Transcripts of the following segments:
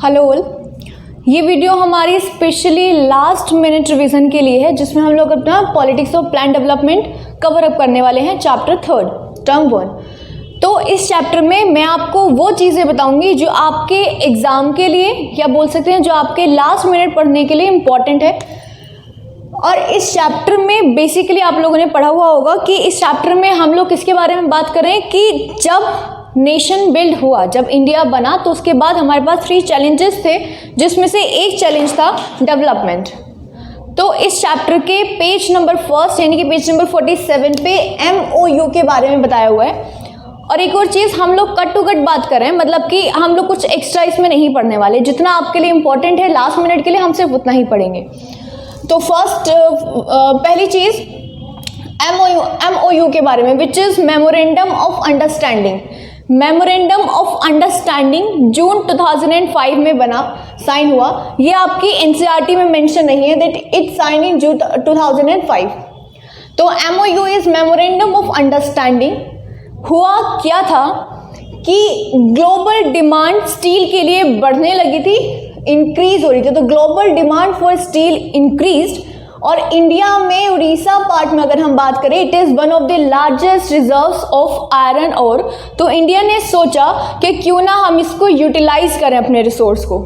Hello all, ये video हमारी specially last minute revision के लिए है, जिसमें हम लोग अपना politics of plan development cover up करने वाले हैं, चैप्टर 3 टर्म 1। तो इस चैप्टर में मैं आपको वो चीज़ें बताऊंगी जो आपके एग्ज़ाम के लिए या बोल सकते हैं जो आपके लास्ट मिनट पढ़ने के लिए इम्पॉर्टेंट है। और इस चैप्टर में बेसिकली आप लोगों ने पढ़ा हुआ होगा कि इस चैप्टर में हम लोग किसके बारे में बात करें कि जब नेशन बिल्ड हुआ, जब इंडिया बना, तो उसके बाद हमारे पास 3 चैलेंजेस थे, जिसमें से एक चैलेंज था डेवलपमेंट। तो इस चैप्टर के पेज नंबर 1 यानी कि पेज नंबर 47 पे MOU के बारे में बताया हुआ है। और एक और चीज़, हम लोग कट टू कट बात कर रहे हैं, मतलब कि हम लोग कुछ एक्स्ट्रा इसमें नहीं पढ़ने वाले। जितना आपके लिए इंपॉर्टेंट है लास्ट मिनट के लिए, हम सिर्फ उतना ही पढ़ेंगे। तो फर्स्ट पहली चीज़ MOU के बारे में, which is memorandum of understanding. Memorandum of understanding June 2005 में बना, साइन हुआ। ये आपकी NCERT में मेंशन नहीं है दैट इट साइन इन जून 2005। तो MOU is memorandum of understanding. हुआ क्या था कि ग्लोबल डिमांड स्टील के लिए बढ़ने लगी थी, इंक्रीज हो रही थी। तो global demand for steel increased, और इंडिया में उड़ीसा पार्ट में अगर हम बात करें, it is one of the largest reserves of iron ore. तो इंडिया ने सोचा कि क्यों ना हम इसको यूटिलाइज करें अपने रिसोर्स को।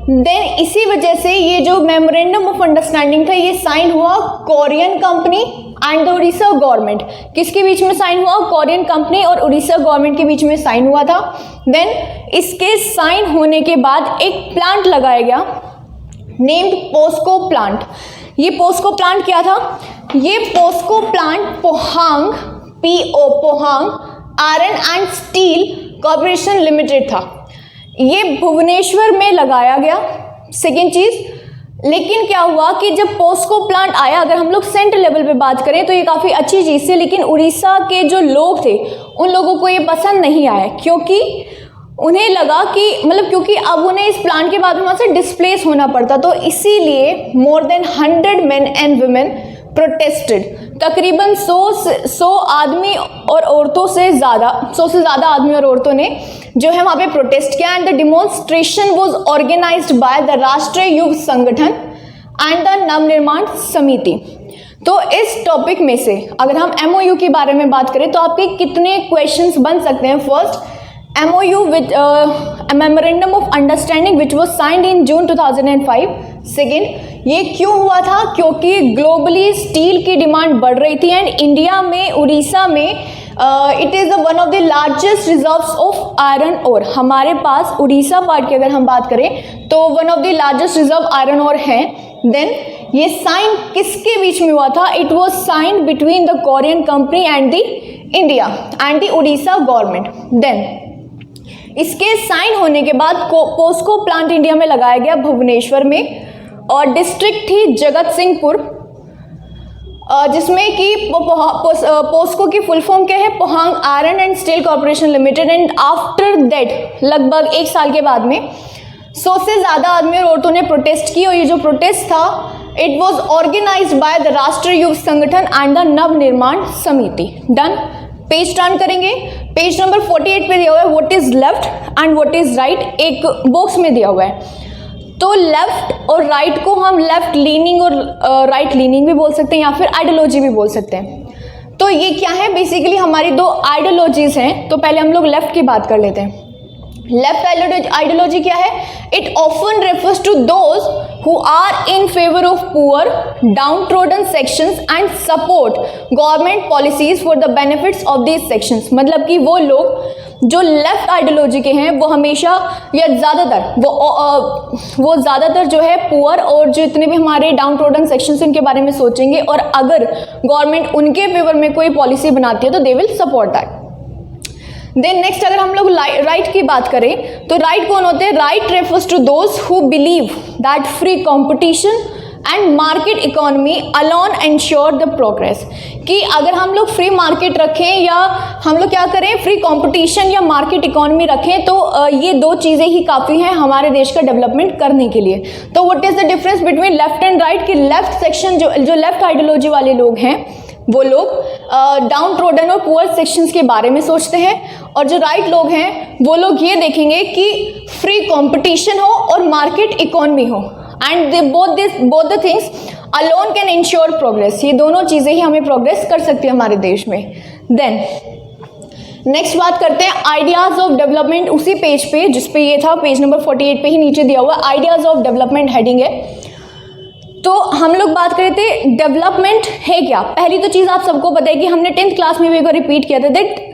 देन इसी वजह से ये जो मेमोरेंडम ऑफ अंडरस्टैंडिंग था, ये साइन हुआ Korean company and the Orissa government. किसके बीच में साइन हुआ? कोरियन कंपनी और उड़ीसा गवर्नमेंट के बीच में साइन हुआ था। देन इसके साइन होने के बाद एक प्लांट लगाया गया नेम्ड पोस्को प्लांट। ये पोस्को प्लांट क्या था? ये POSCO plant Pohang Pohang iron and steel corporation limited था। ये भुवनेश्वर में लगाया गया। सेकेंड चीज, लेकिन क्या हुआ कि जब पोस्को प्लांट आया, अगर हम लोग सेंट्रल लेवल पे बात करें तो ये काफ़ी अच्छी चीज़ थी, लेकिन उड़ीसा के जो लोग थे उन लोगों को ये पसंद नहीं आया, क्योंकि उन्हें लगा कि क्योंकि अब उन्हें इस प्लांट के बाद वहाँ से डिस्प्लेस होना पड़ता। तो इसीलिए more than 100 men and women protested. तकरीबन 100 आदमी और औरतों से ज़्यादा, 100 से ज़्यादा आदमी और औरतों ने जो है वहाँ पे प्रोटेस्ट किया। And the demonstration was organised by the Rashtriya Yuva Sangathan and the Navnirman समिति। तो इस टॉपिक में से अगर हम MOU के बारे में बात करें तो आपके कितने क्वेश्चंस बन सकते हैं? First, MOU with a memorandum of understanding which was signed in June 2005. Second, ये क्यों हुआ था? क्योंकि ग्लोबली स्टील की डिमांड बढ़ रही थी एंड इंडिया में, उड़ीसा में it is one of the largest reserves of iron ore. हमारे पास उड़ीसा पार्ट की अगर हम बात करें तो one of the largest reserve iron ore है। देन ये साइन किसके बीच में हुआ था? It was signed between the Korean company and the India and the Orissa government. Then इसके साइन होने के बाद पोस्को प्लांट इंडिया में लगाया गया भुवनेश्वर में, और डिस्ट्रिक्ट थी जगत सिंहपुर, जिसमें कि पोस्को की फुल फॉर्म क्या है? Pohang iron and steel corporation limited. And after that लगभग 1 साल के बाद में 100 से ज़्यादा आदमी और औरतों ने प्रोटेस्ट की, और ये जो प्रोटेस्ट था it was organised by the Rashtriya Yuva Sangathan and the Navnirman Samiti. Done. Page turn करेंगे, पेज नंबर 48 पे दिया हुआ है what is left and what is right, एक बॉक्स में दिया हुआ है। तो लेफ्ट और राइट को हम लेफ्ट लीनिंग और राइट लीनिंग भी बोल सकते हैं, या फिर आइडियोलॉजी भी बोल सकते हैं। तो ये क्या है? बेसिकली हमारी 2 आइडियोलॉजीज हैं। तो पहले हम लोग लेफ्ट की बात कर लेते हैं। लेफ्ट आइडियोलॉजी क्या है? It often refers to those who are in favor of poor, downtrodden sections and support government policies for the benefits of these sections। मतलब कि वो लोग जो लेफ्ट आइडियोलॉजी के हैं वो हमेशा या ज़्यादातर वो ज़्यादातर जो है पुअर और जो इतने भी हमारे डाउनट्रोडन सेक्शंस हैं उनके बारे में सोचेंगे, और अगर गवर्नमेंट उनके फेवर में कोई पॉलिसी बनाती है तो they will support that. Then next अगर हम लोग राइट की बात करें तो राइट कौन होते हैं? Right refers to those who believe that free competition and market economy alone ensure the progress. कि अगर हम लोग फ्री मार्केट रखें या हम लोग क्या करें, फ्री कंपटीशन या मार्केट इकोनॉमी रखें, तो ये 2 चीज़ें ही काफ़ी हैं हमारे देश का डेवलपमेंट करने के लिए। तो what is the difference between left and right? कि लेफ्ट सेक्शन जो लेफ्ट आइडियोलॉजी वाले लोग हैं वो लोग डाउन ट्रोडन और पुअर सेक्शंस के बारे में सोचते हैं, और जो राइट लोग हैं वो लोग ये देखेंगे कि फ्री कंपटीशन हो और मार्केट इकोनॉमी हो, and both the things alone can ensure progress. ये दोनों चीज़ें ही हमें प्रोग्रेस कर सकती है हमारे देश में। देन नेक्स्ट बात करते हैं आइडियाज़ ऑफ डेवलपमेंट। उसी पेज पे जिस पे ये था, पेज नंबर 48 पे ही नीचे दिया हुआ आइडियाज़ ऑफ डेवलपमेंट हेडिंग है। तो हम लोग बात कर रहे थे डेवलपमेंट है क्या। पहली तो चीज़ आप सबको पता है कि हमने 10th क्लास में भी एक बार रिपीट किया था दैट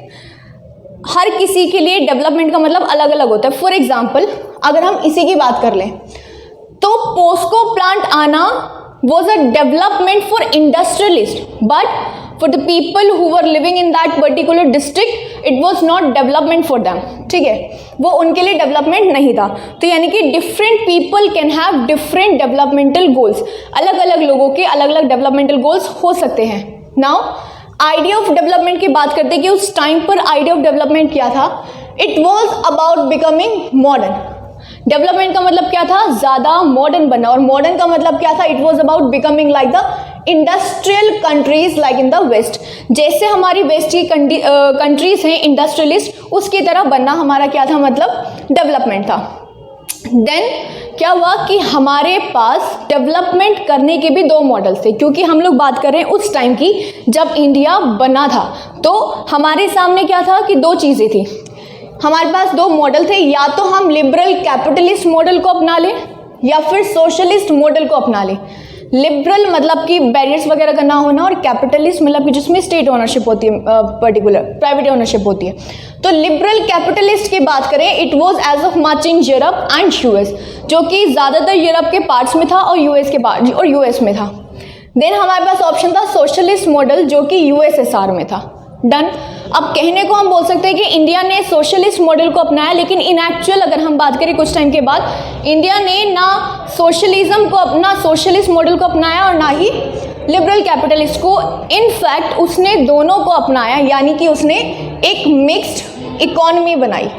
हर किसी के लिए डेवलपमेंट का मतलब अलग अलग होता है। फॉर एग्जाम्पल अगर हम इसी की बात कर लें तो पोस्को प्लांट आना was a development for industrialist, but for the people who were living in that particular district it was not development for them. ठीक है, वो उनके लिए डेवलपमेंट नहीं था। तो यानी कि different people can have different developmental goals. अलग अलग लोगों के अलग अलग डेवलपमेंटल गोल्स हो सकते हैं। नाउ आइडिया ऑफ डेवलपमेंट की बात करते हैं कि उस टाइम पर आइडिया ऑफ डेवलपमेंट क्या था। It was about becoming modern. Development का मतलब क्या था, ज़्यादा मॉडर्न बनना, और मॉडर्न का मतलब क्या था, it was about becoming like the industrial countries like in the west. जैसे हमारी वेस्ट की कंट्रीज हैं इंडस्ट्रियलिस्ट, उसकी तरह बनना हमारा क्या था, मतलब डेवलपमेंट था। देन क्या हुआ कि हमारे पास डेवलपमेंट करने के भी दो मॉडल्स थे, क्योंकि हम लोग बात कर रहे हैं उस टाइम की जब इंडिया बना था। तो हमारे सामने क्या था कि दो चीज़ें थी, हमारे पास दो मॉडल थे। या तो हम लिबरल कैपिटलिस्ट मॉडल को अपना लें या फिर सोशलिस्ट मॉडल को अपना लें। लिबरल मतलब कि बैरियर्स वगैरह का ना होना, और कैपिटलिस्ट मतलब कि जिसमें स्टेट ओनरशिप होती है, पर्टिकुलर प्राइवेट ओनरशिप होती है। तो लिबरल कैपिटलिस्ट की बात करें, it was as of much in Europe and US, जो कि ज़्यादातर यूरोप के पार्ट्स में था और यूएस के पार्ट और यूएस में था। देन हमारे पास ऑप्शन था सोशलिस्ट मॉडल, जो कि यूएसएसआर में था। डन। अब कहने को हम बोल सकते हैं कि इंडिया ने सोशलिस्ट मॉडल को अपनाया, लेकिन इन एक्चुअल अगर हम बात करें कुछ टाइम के बाद, इंडिया ने ना सोशलिज्म को अपना सोशलिस्ट मॉडल को अपनाया और ना ही लिबरल कैपिटलिस्ट को। इनफैक्ट उसने दोनों को अपनाया, यानी कि उसने एक मिक्स्ड इकोनॉमी बनाई,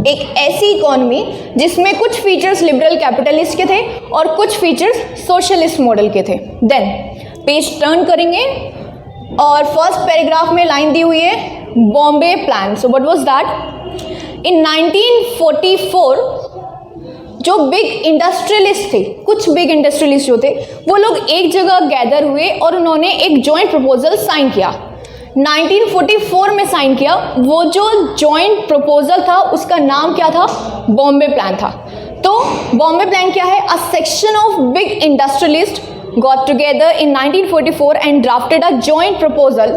एक ऐसी इकोनॉमी जिसमें कुछ फीचर्स लिबरल कैपिटलिस्ट के थे और कुछ फीचर्स सोशलिस्ट मॉडल के थे। देन पेज टर्न करेंगे और फर्स्ट पैराग्राफ में लाइन दी हुई है Bombay plan. So what was that? In 1944 जो बिग इंडस्ट्रियलिस्ट थे, कुछ बिग इंडस्ट्रियलिस्ट जो थे, वो लोग एक जगह गैदर हुए और उन्होंने एक जॉइंट प्रपोजल साइन किया। 1944 में साइन किया। वो जो जॉइंट प्रपोजल था उसका नाम क्या था? बॉम्बे प्लान था। तो बॉम्बे प्लान क्या है? A section of big industrialist got together in 1944 and drafted a joint proposal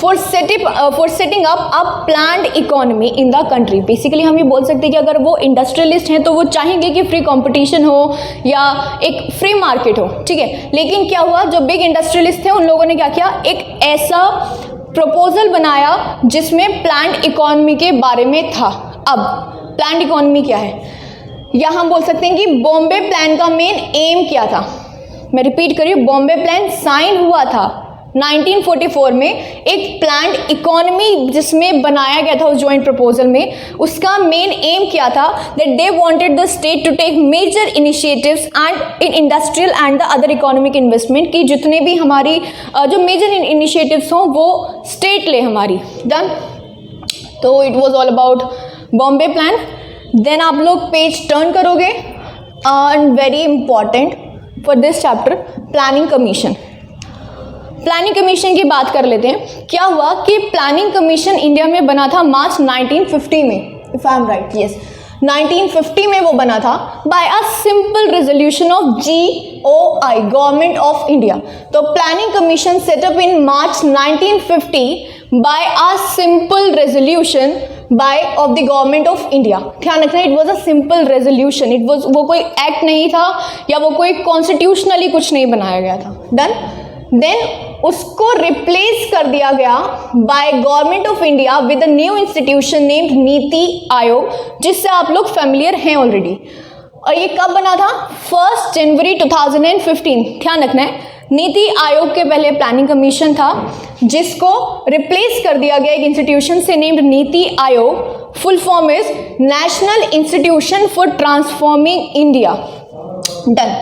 for setting up a planned economy in the country। Basically हम ये बोल सकते हैं कि अगर वो इंडस्ट्रियलिस्ट हैं तो वो चाहेंगे कि फ्री कंपटीशन हो या एक फ्री मार्केट हो, ठीक है। लेकिन क्या हुआ, जो बिग इंडस्ट्रियलिस्ट थे उन लोगों ने क्या किया, एक ऐसा प्रपोजल बनाया जिसमें प्लान्ड इकोनॉमी के बारे में था। अब प्लान्ड इकोनॉमी क्या है, या हम बोल सकते हैं कि बॉम्बे प्लान का मेन एम क्या था। मैं रिपीट करिए, बॉम्बे प्लान साइन हुआ था 1944 में, एक प्लान्ड इकोनॉमी जिसमें बनाया गया था उस जॉइंट प्रपोजल में। उसका मेन एम क्या था? That they wanted the state to take major initiatives and in industrial and the other economic investment, की जितने भी हमारी जो मेजर इनिशिएटिव्स हों वो स्टेट ले हमारी। डन। तो it was all about Bombay plan. Then आप लोग पेज टर्न करोगे and very important for this chapter, planning commission. Planning commission की बात कर लेते हैं। क्या हुआ कि प्लानिंग कमीशन इंडिया में बना था मार्च 1950 में, if I am right, yes 1950 में वो बना था by a simple resolution of GOI, government of India. तो planning commission setup in March 1950 by a simple resolution by of the government of India. ध्यान रखना, it was a simple resolution, it was, वो कोई act नहीं था या वो कोई कॉन्स्टिट्यूशनली कुछ नहीं बनाया गया था। डन। देन उसको रिप्लेस कर दिया गया by government of India with a new institution named NITI Aayog, जिससे आप लोग फेमिलियर हैं ऑलरेडी। और ये कब बना था? 1 जनवरी 2015। ध्यान रखना है, नीति आयोग के पहले प्लानिंग कमीशन था जिसको रिप्लेस कर दिया गया एक इंस्टीट्यूशन से named NITI Aayog. Full form is national institution for transforming India. Done.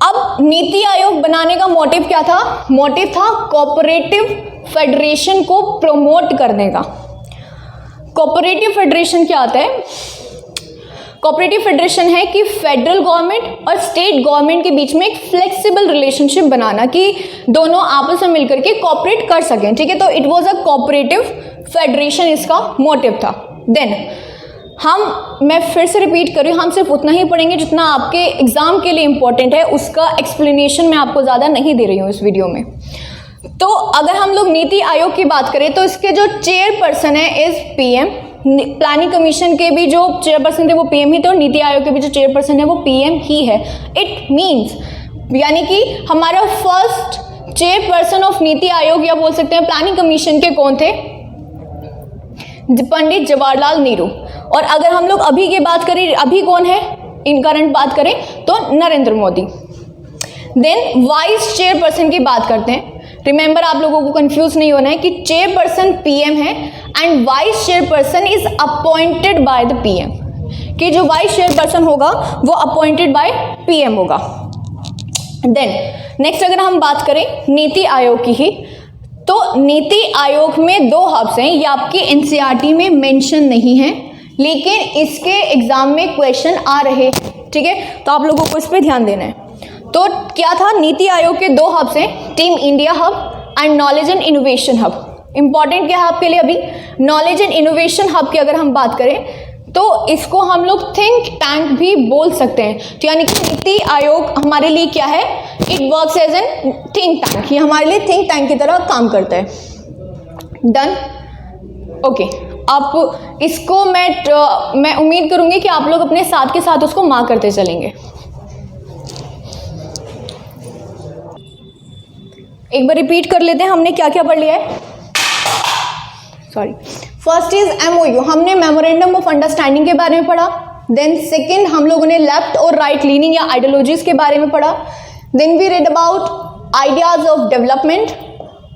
अब नीति आयोग बनाने का मोटिव क्या था? मोटिव था कोऑपरेटिव फेडरेशन को प्रमोट करने का। कोऑपरेटिव फेडरेशन क्या आता है? कोऑपरेटिव फेडरेशन है कि फेडरल गवर्नमेंट और स्टेट गवर्नमेंट के बीच में एक फ्लेक्सिबल रिलेशनशिप बनाना कि दोनों आपस में मिलकर के कोऑपरेट कर सकें, ठीक है। तो it was a cooperative federation, इसका मोटिव था। देन मैं फिर से रिपीट कर रही हूँ, हम सिर्फ उतना ही पढ़ेंगे जितना आपके एग्जाम के लिए इंपॉर्टेंट है, उसका एक्सप्लेनेशन मैं आपको ज़्यादा नहीं दे रही हूँ इस वीडियो में। तो अगर हम लोग नीति आयोग की बात करें तो इसके जो चेयरपर्सन है इज पीएम। प्लानिंग कमीशन के भी जो चेयरपर्सन थे वो पीएम ही थे और नीति आयोग के भी जो चेयरपर्सन है वो पीएम ही है। इट मीन्स यानी कि हमारा first chairperson of NITI Aayog या बोल सकते हैं प्लानिंग कमीशन के कौन थे? पंडित जवाहरलाल नेहरू। और अगर हम लोग अभी की बात करें, अभी कौन है इन करंट बात करें तो Narendra Modi. Then vice chairperson की बात करते हैं। रिमेंबर, आप लोगों को कंफ्यूज नहीं होना है कि चेयरपर्सन पीएम है and vice chairperson is appointed by the PM, कि जो वाइस चेयरपर्सन होगा वो अपॉइंटेड बाय पीएम होगा। देन नेक्स्ट अगर हम बात करें नीति आयोग की ही, तो नीति आयोग में 2 हब्स हैं, ये आपके एनसीईआरटी में मेंशन नहीं है लेकिन इसके एग्जाम में क्वेश्चन आ रहे हैं, ठीक है। तो आप लोगों को इस पर ध्यान देना है। तो क्या था? नीति आयोग के 2 हब्स हैं, team India hub and knowledge and innovation hub. Important क्या है आपके लिए अभी? नॉलेज एंड इनोवेशन हब की अगर हम बात करें तो इसको हम लोग थिंक टैंक भी बोल सकते हैं। तो यानी कि नीति आयोग हमारे लिए क्या है? It works as an think tank, ये हमारे लिए थिंक टैंक की तरह काम करता है। Done, okay. आप इसको मैं उम्मीद करूंगी कि आप लोग अपने साथ के साथ उसको मार्क करते चलेंगे। एक बार रिपीट कर लेते हैं हमने क्या क्या पढ़ लिया है। सॉरी, फर्स्ट इज एमओयू, हमने मेमोरेंडम ऑफ अंडरस्टैंडिंग के बारे में पढ़ा। देन सेकंड हम लोगों ने लेफ्ट और राइट लीनिंग या आइडियोलॉजीज के बारे में पढ़ा। Then we read about ideas of development,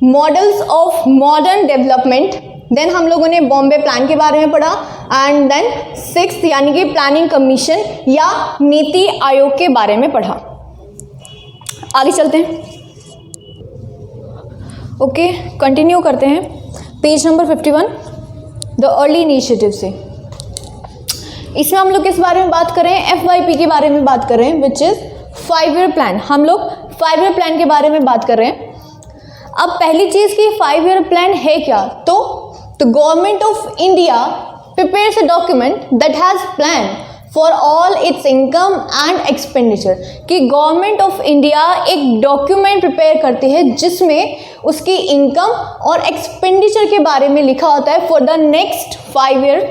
models of modern development. Then हम लोगों ने बॉम्बे प्लान के बारे में पढ़ा एंड देन 6th यानी कि प्लानिंग कमीशन या नीति आयोग के बारे में पढ़ा। आगे चलते हैं, ओके, कंटिन्यू करते हैं page number 51, the early initiative से। इसमें हम लोग किस बारे में बात करें? FYP के बारे में बात कर रहे हैं, विच इज 5 ईयर प्लान। हम लोग 5 ईयर प्लान के बारे में बात कर रहे हैं। अब पहली चीज की 5 ईयर प्लान है क्या? तो government of India prepares a document that has plan for all it's income and expenditure, कि गवर्नमेंट ऑफ इंडिया एक डॉक्यूमेंट प्रिपेयर करती है जिसमें उसकी इनकम और एक्सपेंडिचर के बारे में लिखा होता है फॉर द नेक्स्ट 5 ईयर,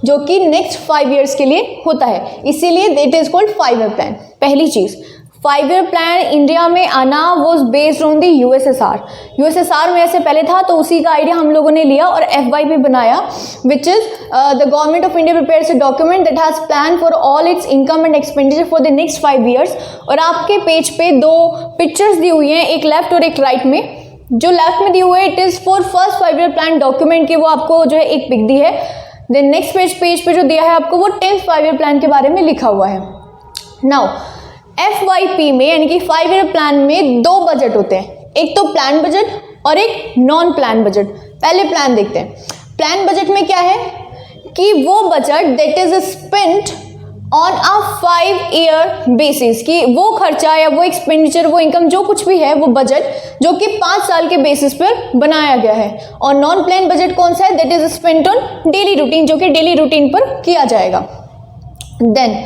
जो कि नेक्स्ट 5 ईयर्स के लिए होता है, इसीलिए it is called 5 year plan. पहली चीज, 5 ईयर प्लान इंडिया में आना was based on the USSR में ऐसे पहले था, तो उसी का आइडिया हम लोगों ने लिया और FYP बनाया, which is the government of India prepares a document that has plan for all it's income and expenditure for the next 5 years. और आपके पेज पे 2 पिक्चर्स दी हुई हैं, एक लेफ्ट और एक राइट में। जो लेफ्ट में दी हुई है it is for first 5 year plan document की, वो आपको जो है एक पिक दी है। देन नेक्स्ट पेज पे जो दिया है आपको वो 10th 5 ईयर प्लान के बारे में लिखा हुआ है। नाउ FYP में यानी कि 5 ईयर प्लान में 2 बजट होते हैं, एक तो प्लान बजट और एक नॉन प्लान बजट। पहले प्लान देखते हैं। प्लान बजट में क्या है कि वो budget that is spent on a 5 year basis, कि वो खर्चा या वो एक्सपेंडिचर, वो इनकम, जो कुछ भी है वो बजट जो कि 5 साल के बेसिस पर बनाया गया है। और नॉन प्लान बजट कौन सा है? That is spent on daily routine, जो कि डेली रूटीन पर किया जाएगा। देन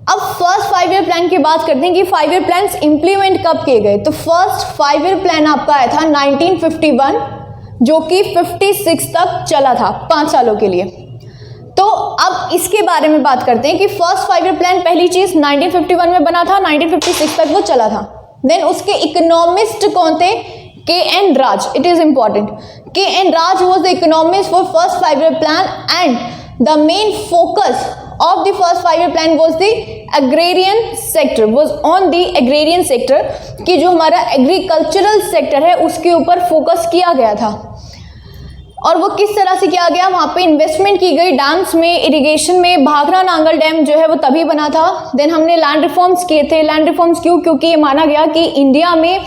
अब फर्स्ट 5 ईयर प्लान की बात करते हैं कि 5 ईयर प्लान इंप्लीमेंट कब किए गए। तो फर्स्ट 5 ईयर प्लान आपका आया था 1951, जो कि 56 तक चला था, 5 सालों के लिए। तो अब इसके बारे में बात करते हैं कि फर्स्ट 5 ईयर प्लान पहली चीज 1951 में बना था, 1956 तक वो चला था। देन उसके इकोनॉमिस्ट कौन थे? KN Raj. It is important, KN Raj was the economist for first 5 year plan and the main focus of the first 5 year plan was the agrarian sector, was on the agrarian sector, कि जो हमारा agricultural sector है उसके ऊपर focus किया गया था। और वो किस तरह से किया गया? वहाँ पे इन्वेस्टमेंट की गई डैम्स में, इरिगेशन में। भाखड़ा नांगल डैम जो है वो तभी बना था। देन हमने लैंड रिफॉर्म्स किए थे। लैंड रिफॉर्म्स क्यों? क्योंकि ये माना गया कि इंडिया में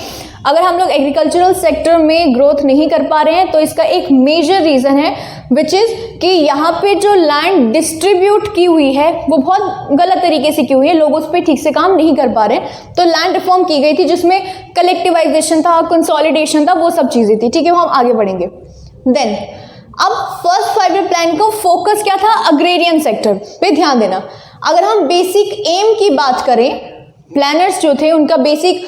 अगर हम लोग एग्रीकल्चरल सेक्टर में ग्रोथ नहीं कर पा रहे हैं तो इसका एक मेजर रीज़न है विच इज़ कि यहाँ पे जो लैंड डिस्ट्रीब्यूट की हुई है वो बहुत गलत तरीके से की हुई है, लोग उस पर ठीक से काम नहीं कर पा रहे हैं। तो लैंड रिफॉर्म की गई थी जिसमें कलेक्टिवाइजेशन था, कंसोलिडेशन था, वो सब चीज़ें थी। ठीक है, वो हम आगे बढ़ेंगे। देन अब फर्स्ट 5 ईयर प्लान को फोकस क्या था, अग्रेरियन सेक्टर पे ध्यान देना। अगर हम बेसिक एम की बात करें, प्लानर्स जो थे उनका बेसिक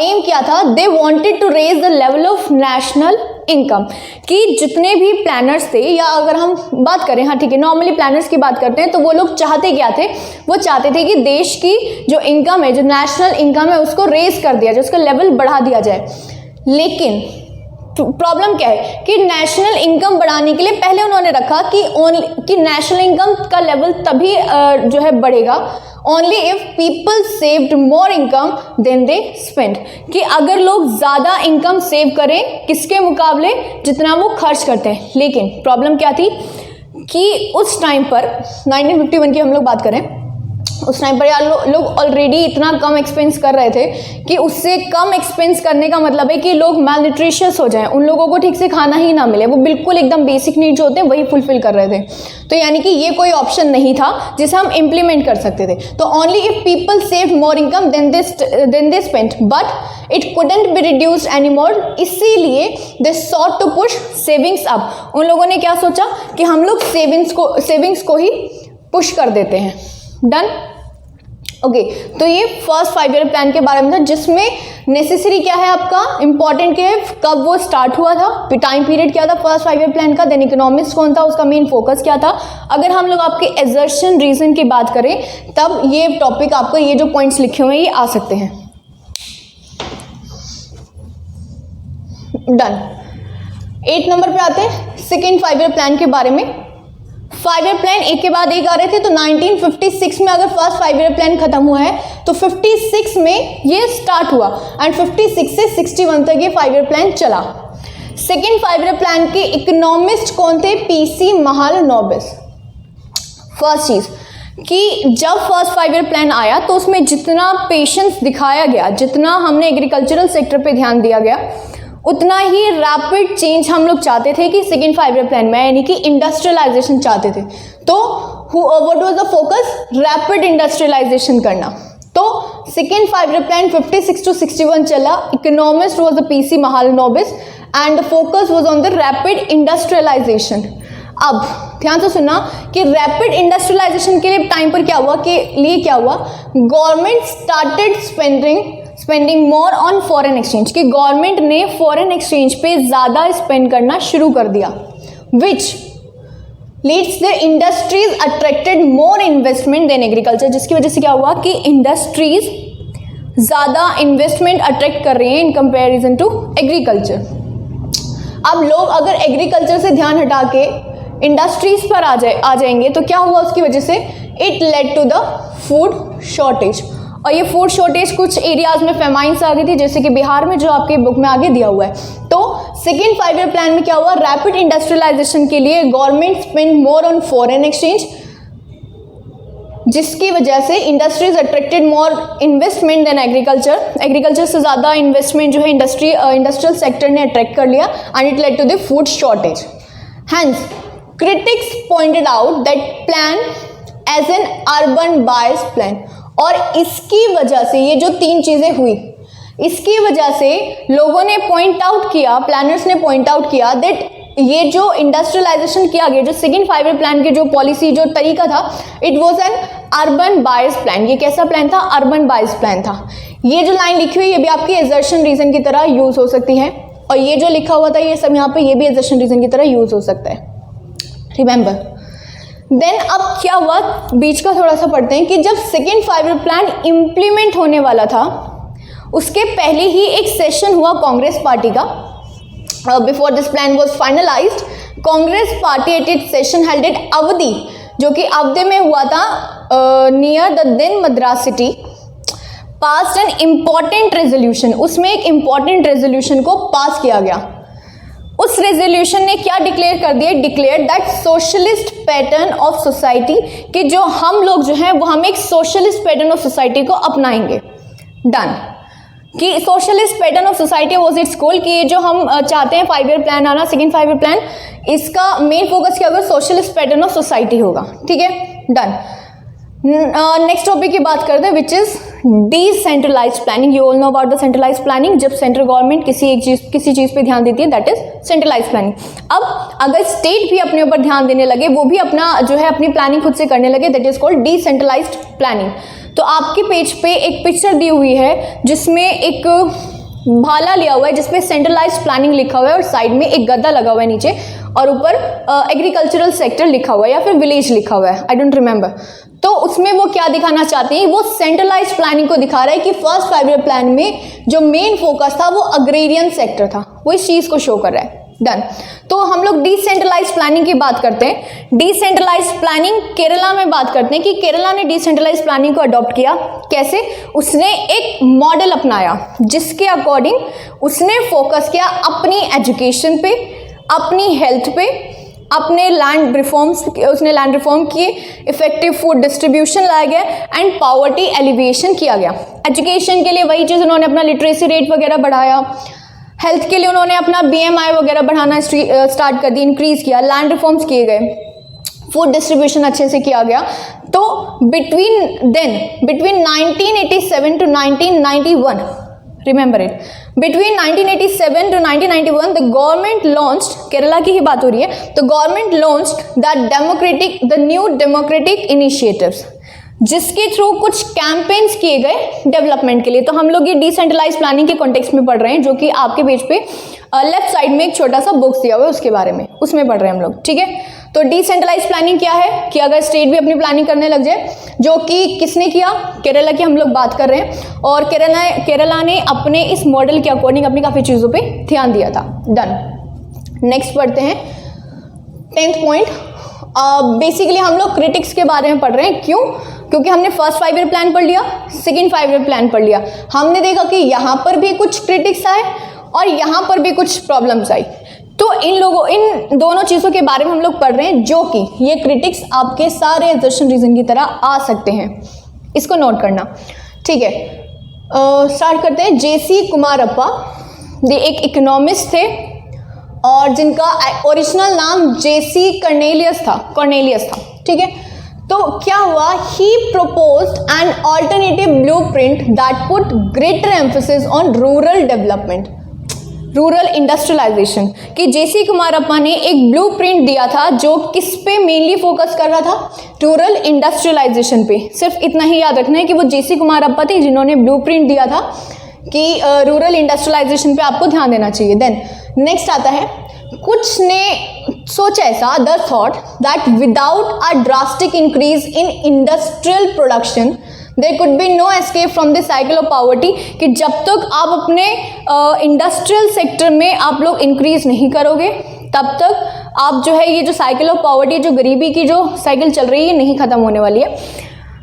एम क्या था, they wanted to raise the level of national income, कि जितने भी प्लानर्स थे, या अगर हम बात करें, हाँ ठीक है, नॉर्मली प्लानर्स की बात करते हैं, तो वो लोग चाहते क्या थे, वो चाहते थे कि देश की जो इनकम है, जो नेशनल इनकम है, उसको रेज कर दिया जाए, उसका लेवल बढ़ा दिया जाए। लेकिन प्रॉब्लम क्या है कि नेशनल इनकम बढ़ाने के लिए पहले उन्होंने रखा कि नेशनल इनकम का लेवल तभी जो है बढ़ेगा only if people saved more income then they spend, कि अगर लोग ज़्यादा इनकम सेव करें किसके मुकाबले, जितना वो खर्च करते हैं। लेकिन प्रॉब्लम क्या थी कि उस टाइम पर 1951 की हम लोग बात करें, उस टाइम पर यार लोग ऑलरेडी इतना कम एक्सपेंस कर रहे थे कि उससे कम एक्सपेंस करने का मतलब है कि लोग मैलन्यूट्रिशियस हो जाएं, उन लोगों को ठीक से खाना ही ना मिले, वो बिल्कुल एकदम बेसिक नीड्स होते हैं वही फुलफिल कर रहे थे। तो यानी कि ये कोई ऑप्शन नहीं था जिसे हम इम्प्लीमेंट कर सकते थे। तो only if people save more income then they spend, but it couldn't be reduced any more, इसीलिए they sought to push savings up. उन लोगों ने क्या सोचा कि हम लोग सेविंग्स को ही पुश कर देते हैं। Done, okay. तो ये फर्स्ट 5 ईयर प्लान के बारे में था, जिसमें नेसेसरी क्या है आपका, इंपॉर्टेंट क्या है, कब वो स्टार्ट हुआ था, टाइम पीरियड क्या था फर्स्ट 5 ईयर प्लान का, देन इकोनॉमिक्स कौन था, उसका मेन फोकस क्या था। अगर हम लोग आपके एजर्शन रीजन की बात करें तब ये टॉपिक आपको, ये जो पॉइंट्स लिखे हुए हैं ये आ सकते हैं। डन। 8 नंबर पे आते हैं सेकेंड 5 ईयर प्लान के बारे में। 5 ईयर प्लान एक के बाद एक आ रहे थे, तो 1956 में अगर फर्स्ट 5 ईयर प्लान खत्म हुआ है तो 56 में ये स्टार्ट हुआ एंड 56 से 61 तक ये 5 ईयर प्लान चला। सेकेंड 5 ईयर प्लान के इकोनॉमिस्ट कौन थे, पीसी महालनोबिस। फर्स्ट चीज कि जब फर्स्ट 5 ईयर प्लान आया तो उसमें जितना पेशेंस दिखाया गया, जितना हमने एग्रीकल्चरल सेक्टर पे ध्यान दिया गया, उतना ही रैपिड चेंज हम लोग चाहते थे कि सेकेंड 5 ईयर प्लान में, यानी कि इंडस्ट्रियलाइजेशन चाहते थे। तो what was the focus, rapid industrialisation करना। तो सेकेंड 5 ईयर प्लान 56 to 61 चला। Economist was the PC Mahalanobis and the focus was on the rapid industrialisation. अब ध्यान से सुनना कि रैपिड इंडस्ट्रियलाइजेशन के लिए टाइम पर क्या हुआ, कि लिए क्या हुआ, government started spending more on foreign exchange, कि गवर्नमेंट ने फॉरेन एक्सचेंज पे ज़्यादा स्पेंड करना शुरू कर दिया, which leads the industries attracted more investment than agriculture, जिसकी वजह से क्या हुआ कि इंडस्ट्रीज ज़्यादा इन्वेस्टमेंट अट्रैक्ट कर रही हैं इन कंपेरिजन टू एग्रीकल्चर। अब लोग अगर एग्रीकल्चर से ध्यान हटा के इंडस्ट्रीज पर आ जाएंगे तो क्या हुआ उसकी वजह से, it led to the food shortage. और ये फूड शॉर्टेज कुछ एरियाज में फेमाइन्स आ गई थी, जैसे कि बिहार में, जो आपके बुक में आगे दिया हुआ है। तो सेकेंड 5 ईयर प्लान में क्या हुआ, रैपिड इंडस्ट्रियलाइजेशन के लिए government spend more on foreign exchange, जिसकी वजह से industries attracted more investment than agriculture. Agriculture से ज़्यादा इन्वेस्टमेंट जो है इंडस्ट्रियल सेक्टर ने अट्रैक्ट कर लिया and it led to the food shortage. Hence critics pointed out that plan as an urban bias plan, और इसकी वजह से ये जो 3 चीज़ें हुई, इसकी वजह से लोगों ने पॉइंट आउट किया, प्लानर्स ने पॉइंट आउट किया दैट ये जो इंडस्ट्रियलाइजेशन किया गया, जो सेकेंड 5 ईयर प्लान के जो पॉलिसी, जो तरीका था, it was N urban bias plan. ये कैसा प्लान था, अर्बन बायस प्लान था। ये जो लाइन लिखी हुई ये भी आपकी एजर्शन रीजन की तरह यूज हो सकती है, और ये जो लिखा हुआ था ये सब यहाँ पे, ये भी एजर्शन रीजन की तरह यूज हो सकता है, रिमेंबर। देन अब क्या हुआ, बीच का थोड़ा सा पढ़ते हैं कि जब सेकेंड 5 ईयर प्लान इम्प्लीमेंट होने वाला था उसके पहले ही एक सेशन हुआ कांग्रेस पार्टी का। Before this plan was finalised, Congress party at it session held at Avadi, जो कि अवधी में हुआ था, near the then Madras city, passed an important resolution. उसमें एक इम्पॉर्टेंट रेजोल्यूशन को पास किया गया। उस रेजोल्यूशन ने क्या डिक्लेयर कर दिया, declare that socialist pattern of society, कि जो हम लोग जो हैं वो हम एक सोशलिस्ट पैटर्न ऑफ सोसाइटी को अपनाएंगे। डन। कि socialist pattern of society was its goal, कि जो हम चाहते हैं 5 ईयर प्लान आना, सेकंड 5 ईयर प्लान, इसका मेन फोकस क्या होगा, सोशलिस्ट पैटर्न ऑफ सोसाइटी होगा। ठीक है, डन। नेक्स्ट टॉपिक की बात करते हैं which is decentralised planning. You all know about the centralised planning. जब सेंट्रल गवर्नमेंट किसी चीज पे ध्यान देती है, दैट इज सेंट्रलाइज्ड प्लानिंग। अब अगर स्टेट भी अपने ऊपर ध्यान देने लगे, वो भी अपना जो है अपनी प्लानिंग खुद से करने लगे, that is called decentralised planning. तो आपके पेज पे एक पिक्चर दी हुई है जिसमें एक भाला लिया हुआ है जिसपे सेंट्रलाइज्ड प्लानिंग लिखा हुआ है और साइड में एक गद्दा लगा हुआ है नीचे, और ऊपर एग्रीकल्चरल सेक्टर लिखा हुआ है या फिर विलेज लिखा हुआ है, आई डोंट रिमेंबर। तो उसमें वो क्या दिखाना चाहते हैं, वो सेंट्रलाइज्ड प्लानिंग को दिखा रहा है कि फर्स्ट 5 ईयर प्लान में जो मेन फोकस था वो अग्रेरियन सेक्टर था, वो इस चीज को शो कर रहा है। डन। तो हम लोग डिसेंट्रलाइज्ड प्लानिंग की बात करते हैं। डिसेंट्रलाइज्ड प्लानिंग केरला में बात करते हैं कि केरला ने डिसेंट्रलाइज्ड प्लानिंग को अडॉप्ट किया। कैसे? उसने एक मॉडल अपनाया जिसके अकॉर्डिंग उसने फोकस किया अपनी एजुकेशन पे, अपनी हेल्थ पे, अपने लैंड रिफॉर्म्स, उसने लैंड रिफॉर्म किए, इफेक्टिव फूड डिस्ट्रीब्यूशन लाया गया एंड पॉवर्टी एलिविएशन किया गया। एजुकेशन के लिए वही चीज़, उन्होंने अपना लिटरेसी रेट वगैरह बढ़ाया। हेल्थ के लिए उन्होंने अपना BMI वगैरह बढ़ाना स्टार्ट कर दी, इंक्रीज किया। लैंड रिफॉर्म्स किए गए, फूड डिस्ट्रीब्यूशन अच्छे से किया गया। तो between 1987 to 1991, remember it, between 1987 to 1991 the government launched, Kerala की ही बात हो रही है, तो government launched the new democratic initiatives, जिसके थ्रू कुछ कैंपेन्स किए गए डेवलपमेंट के लिए। तो हम लोग ये डिसेंट्रलाइज प्लानिंग के कॉन्टेक्स्ट में पढ़ रहे हैं, जो कि आपके पेज पे लेफ्ट साइड में एक छोटा सा बुक्स दिया हुआ है उसके बारे में, उसमें पढ़ रहे हैं हम लोग। ठीक है, तो डिसेंट्रलाइज प्लानिंग क्या है कि अगर स्टेट भी अपनी प्लानिंग करने लग जाए, जो कि किसने किया, केरला की हम लोग बात कर रहे हैं, और केरला ने अपने इस मॉडल के अकॉर्डिंग अपनी काफ़ी चीज़ों पे ध्यान दिया था। डन। नेक्स्ट पढ़ते हैं 10th पॉइंट। बेसिकली हम लोग क्रिटिक्स के बारे में पढ़ रहे हैं। क्यों? क्योंकि हमने फर्स्ट 5 ईयर प्लान पढ़ लिया, सेकेंड 5 ईयर प्लान पढ़ लिया, हमने देखा कि यहाँ पर भी कुछ क्रिटिक्स आए और यहाँ पर भी कुछ प्रॉब्लम्स आई। तो इन दोनों चीज़ों के बारे में हम लोग पढ़ रहे हैं, जो कि ये क्रिटिक्स आपके सारे एजर्शन रीजन की तरह आ सकते हैं, इसको नोट करना। ठीक है, स्टार्ट करते हैं। JC कुमारप्पा, ये एक इकोनॉमिस्ट थे और जिनका ओरिजिनल नाम JC कॉर्नेलियस था। ठीक है, तो क्या हुआ, he proposed an alternative blueprint that put greater emphasis on rural development, rural industrialisation, कि JC कुमारप्पा ने एक ब्लूप्रिंट दिया था जो किस पे मेनली फोकस कर रहा था, रूरल इंडस्ट्रियलाइजेशन पे। सिर्फ इतना ही याद रखना है कि वो JC कुमारप्पा थे जिन्होंने ब्लूप्रिंट दिया था कि रूरल इंडस्ट्रियलाइजेशन पे आपको ध्यान देना चाहिए। देन नेक्स्ट आता है, कुछ ने सोचा ऐसा, the thought that without a drastic increase in industrial production there could be no escape from the cycle of poverty, कि जब तक आप अपने इंडस्ट्रियल सेक्टर में आप लोग इंक्रीज नहीं करोगे, तब तक आप जो है ये जो साइकिल ऑफ पॉवर्टी, जो गरीबी की जो साइकिल चल रही है, नहीं खत्म होने वाली है।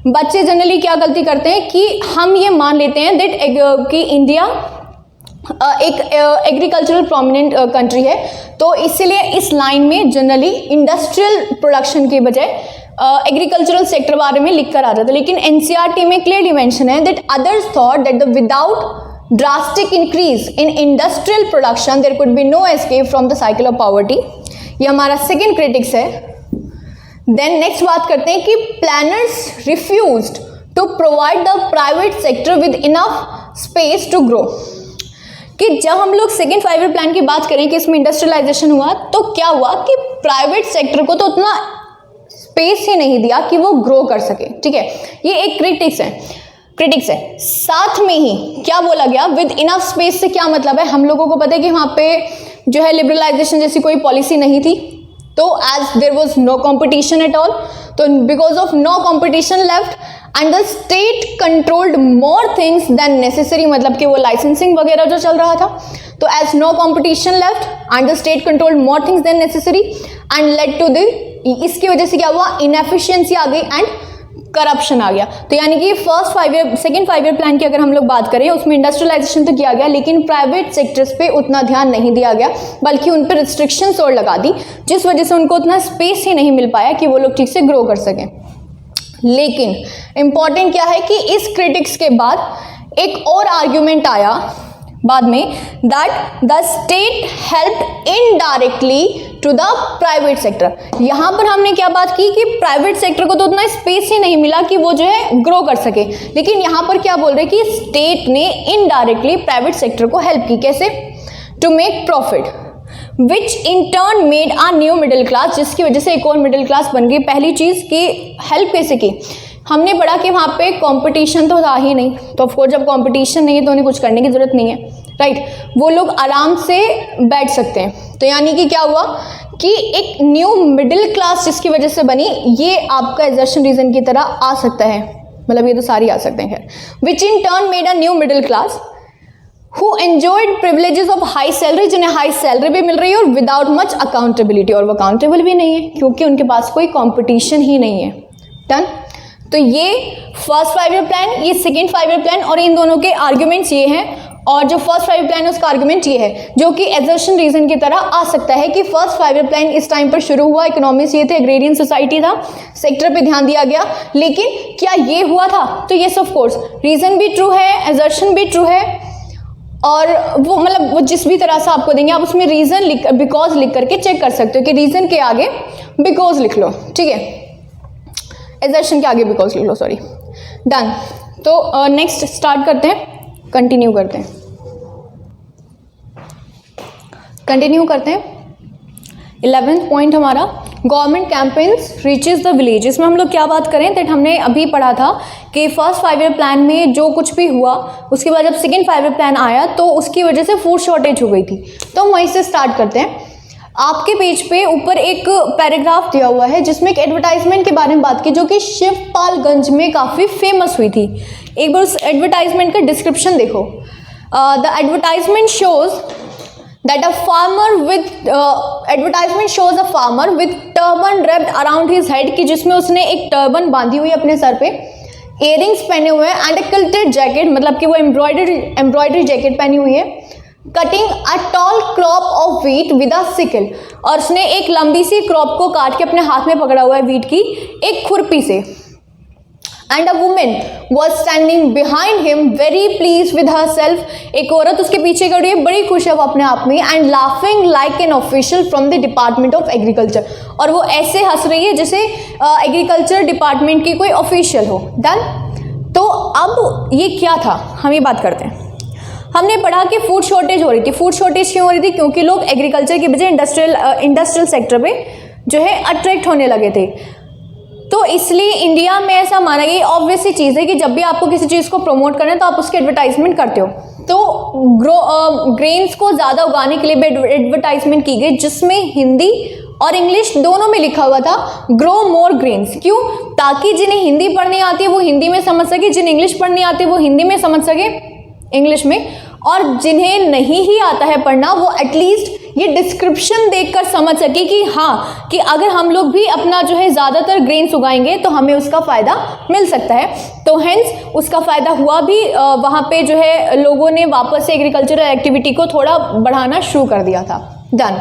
बच्चे जनरली क्या गलती करते हैं कि हम ये मान लेते हैं दैट कि इंडिया एक एग्रीकल्चरल प्रोमिनेंट कंट्री है, तो इसलिए इस लाइन में जनरली इंडस्ट्रियल प्रोडक्शन के बजाय एग्रीकल्चरल सेक्टर बारे में लिख कर आ जाता है। लेकिन NCERT में क्लियरली मेंशन है that others thought that the without drastic increase in industrial production there could be no escape from the cycle of poverty. ये हमारा सेकेंड क्रिटिक्स है। देन नेक्स्ट बात करते हैं कि planners refused to provide the private sector with enough space to grow, कि जब हम लोग सेकेंड 5 ईयर प्लान की बात करें कि इसमें इंडस्ट्रियलाइजेशन हुआ, तो क्या हुआ कि प्राइवेट सेक्टर को तो उतना स्पेस ही नहीं दिया कि वो ग्रो कर सके। ठीक है, ये एक क्रिटिक्स है। साथ में ही क्या बोला गया, विद इनफ स्पेस से क्या मतलब है, हम लोगों को पता है कि वहाँ पे जो है लिबरलाइजेशन जैसी कोई पॉलिसी नहीं थी, तो as there was no competition at all, तो because of no competition left and the state controlled more things than necessary, मतलब कि वो लाइसेंसिंग वगैरह जो चल रहा था, तो as no competition left and the state controlled more things than necessary and led to the, इसकी वजह से क्या हुआ, इनएफिशिएंसी आ गई एंड करप्शन आ गया। तो यानी कि सेकेंड 5 ईयर प्लान की अगर हम लोग बात करें, उसमें इंडस्ट्रियलाइजेशन तो किया गया, लेकिन प्राइवेट सेक्टर्स पे उतना ध्यान नहीं दिया गया, बल्कि उन पर रिस्ट्रिक्शंस और लगा दी, जिस वजह से उनको उतना स्पेस ही नहीं मिल पाया कि वो लोग ठीक से ग्रो कर सकें। लेकिन इंपॉर्टेंट क्या है कि इस क्रिटिक्स के बाद एक और आर्ग्यूमेंट आया बाद में, that the state help indirectly to the private sector. यहाँ पर हमने क्या बात की कि प्राइवेट सेक्टर को तो उतना स्पेस ही नहीं मिला कि वो जो है ग्रो कर सके, लेकिन यहाँ पर क्या बोल रहे हैं कि स्टेट ने इनडायरेक्टली प्राइवेट सेक्टर को हेल्प की। कैसे? To make profit which in turn made a new middle class, जिसकी वजह से एक और मिडिल क्लास बन गई। पहली चीज़ की हेल्प कैसे की? हमने पढ़ा कि वहाँ पे कंपटीशन तो था ही नहीं, तो ऑफकोर्स जब कंपटीशन नहीं है तो उन्हें कुछ करने की ज़रूरत नहीं है, राइट। वो लोग आराम से बैठ सकते हैं। तो यानी कि क्या हुआ कि एक न्यू मिडिल क्लास जिसकी वजह से बनी, ये आपका एजर्शन रीजन की तरह आ सकता है, मतलब ये तो सारी आ सकते हैं। खैर, which in turn made a new middle class who enjoyed privileges of high salary, जिन्हें हाई सैलरी भी मिल रही है और विदाउट मच अकाउंटेबिलिटी, और वो अकाउंटेबल भी नहीं है क्योंकि उनके पास कोई कंपटीशन ही नहीं है। डन। तो ये फर्स्ट 5 ईयर प्लान, ये सेकेंड 5 ईयर प्लान, और इन दोनों के आर्ग्यूमेंट्स ये हैं। और जो फर्स्ट 5 ईयर प्लान है उसका आर्ग्यूमेंट ये है, जो कि एजर्शन रीजन की तरह आ सकता है कि फर्स्ट 5 ईयर प्लान इस टाइम पर शुरू हुआ, इकोनॉमिक्स ये थे, एग्रेरियन सोसाइटी था, सेक्टर पे ध्यान दिया गया, लेकिन क्या ये हुआ था? तो येस ऑफ कोर्स, रीजन भी ट्रू है, एजर्शन भी ट्रू है, और वो मतलब वो जिस भी तरह से आपको देंगे आप उसमें रीजन लिख, बिकॉज लिख करके चेक कर सकते हो कि रीजन के आगे बिकॉज लिख लो, ठीक है, एजर्शन के आगे बिकॉज लिख लो, सॉरी। डन। तो नेक्स्ट स्टार्ट करते हैं, कंटिन्यू करते हैं। 11th पॉइंट हमारा government campaigns reaches the village. इसमें हम लोग क्या बात करें, दैट हमने अभी पढ़ा था कि फर्स्ट 5 ईयर प्लान में जो कुछ भी हुआ, उसके बाद जब सेकेंड 5 ईयर प्लान आया तो उसकी वजह से फूड शॉर्टेज हो गई थी। तो हम वहीं से स्टार्ट करते हैं। आपके पेज पे ऊपर एक पैराग्राफ दिया हुआ है जिसमें एक एडवर्टाइजमेंट के बारे में बात की, जो कि शिवपालगंज में काफ़ी फेमस हुई थी। एक बार उस एडवर्टाइजमेंट का डिस्क्रिप्शन देखो। The advertisement shows that a farmer with advertisement shows a farmer with turban wrapped around his head, कि जिसमें उसने एक टर्बन बांधी हुई अपने सर पे, इयरिंग्स पहने हुए हैं, एंड ए किल्टेड जैकेट, मतलब कि वो एम्ब्रॉयडरी जैकेट पहनी हुई है, cutting a tall crop of wheat with a sickle, और उसने एक लंबी सी क्रॉप को काट के अपने हाथ में पकड़ा हुआ है व्हीट की एक खुरपी से। And a women was standing behind him very please with her self, एक औरत उसके पीछे खड़ी है, बड़ी खुश है वो अपने आप में, and laughing like an official from the department of agriculture, और वो ऐसे हंस रही है जैसे एग्रीकल्चर डिपार्टमेंट की कोई ऑफिशियल हो। डन। तो अब ये क्या था, हम ये बात करते हैं। हमने पढ़ा कि फूड शॉर्टेज हो रही थी। फूड शॉर्टेज क्यों हो रही थी? क्योंकि लोग एग्रीकल्चर की बजाय इंडस्ट्रियल सेक्टर पे जो है अट्रैक्ट होने लगे थे। तो इसलिए इंडिया में ऐसा माना गया, ऑब्वियस सी चीज़ है कि जब भी आपको किसी चीज़ को प्रमोट करना है तो आप उसकी एडवर्टाइजमेंट करते हो। तो ग्रेन्स को ज़्यादा उगाने के लिए भी एडवर्टाइजमेंट की गई, जिसमें हिंदी और इंग्लिश दोनों में लिखा हुआ था ग्रो मोर ग्रेन्स। क्यों? ताकि जिन्हें हिंदी पढ़नी आती है वो हिंदी में समझ सके, जिन्हें इंग्लिश पढ़नी आती है वो हिंदी में समझ सके, इंग्लिश में, और जिन्हें नहीं ही आता है पढ़ना वो एटलीस्ट ये डिस्क्रिप्शन देखकर समझ सके कि हाँ, कि अगर हम लोग भी अपना जो है ज़्यादातर ग्रेन्स उगाएंगे तो हमें उसका फ़ायदा मिल सकता है। तो हेंस उसका फ़ायदा हुआ भी, वहाँ पे जो है लोगों ने वापस से एग्रीकल्चरल एक्टिविटी को थोड़ा बढ़ाना शुरू कर दिया था। डन।